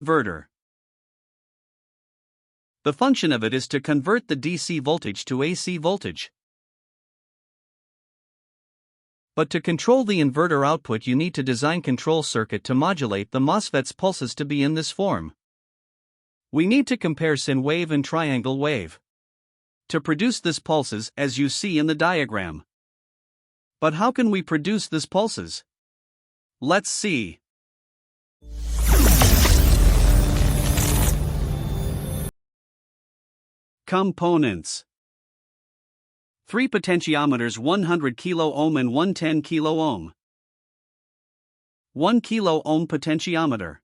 Inverter. The function of it is to convert the DC voltage to AC voltage. But to control the inverter output, you need to design control circuit to modulate the MOSFET's pulses to be in this form. We need to compare sine wave and triangle wave to produce this pulses as you see in the diagram. But how can we produce this pulses? Let's see. Components: 3 potentiometers 100 kΩ and 110 kΩ, 1 kΩ potentiometer,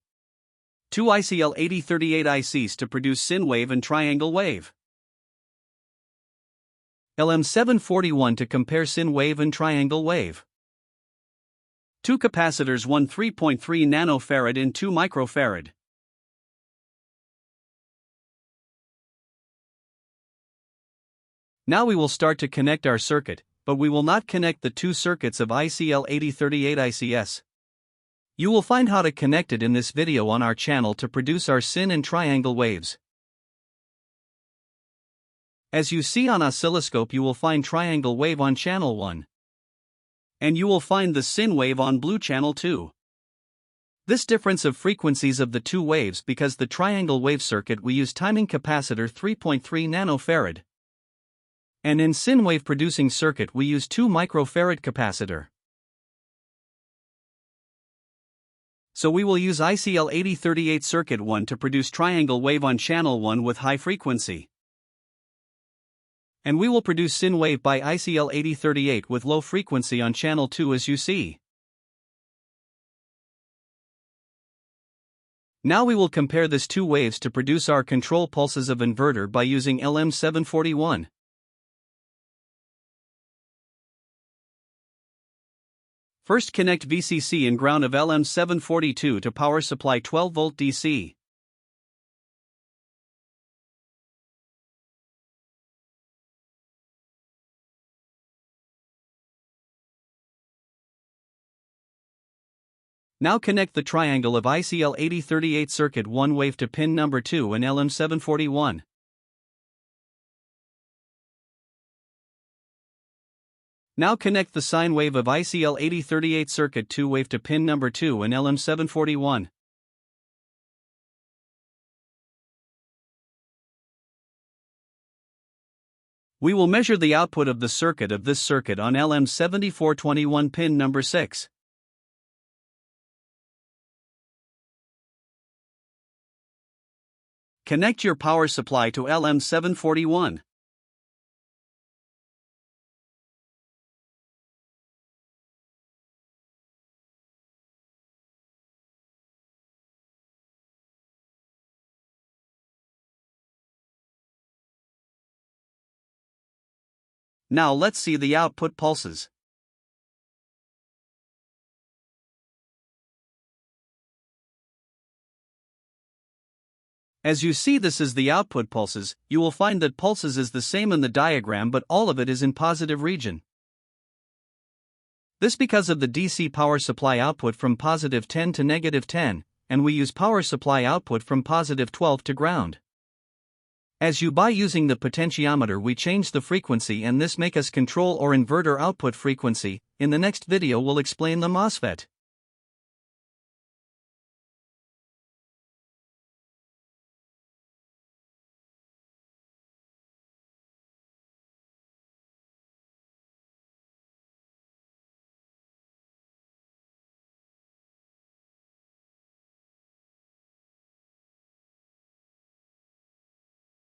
2 ICL 8038 ICs to produce sine wave and triangle wave, LM741 to compare sine wave and triangle wave, 2 capacitors 1 3.3 nanofarad and 2 microfarad. Now we will start to connect our circuit, but we will not connect the 2 circuits of ICL 8038 ICS. You will find how to connect it in this video on our channel to produce our sine and triangle waves. As you see on oscilloscope, you will find triangle wave on channel 1. And you will find the sine wave on blue channel 2. This difference of frequencies of the 2 waves because the triangle wave circuit we use timing capacitor 3.3 nanofarad. And in sine wave producing circuit we use 2 microfarad capacitor. So we will use ICL 8038 circuit 1 to produce triangle wave on channel 1 with high frequency. And we will produce sine wave by ICL 8038 with low frequency on channel 2 as you see. Now we will compare these 2 waves to produce our control pulses of inverter by using LM741. First, connect VCC and ground of LM742 to power supply 12V DC. Now connect the triangle of ICL 8038 circuit 1 wave to pin number 2 in LM741. Now connect the sine wave of ICL 8038 circuit 2 wave to pin number 2 in LM741. We will measure the output of the circuit of this circuit on LM7421 pin number 6. Connect your power supply to LM741. Now let's see the output pulses. As you see, this is the output pulses. You will find that pulses is the same in the diagram, but all of it is in positive region. This because of the DC power supply output from positive 10 to negative 10, and we use power supply output from positive 12 to ground. As you by using the potentiometer we change the frequency and this make us control or inverter output frequency. In the next video we'll explain the MOSFET.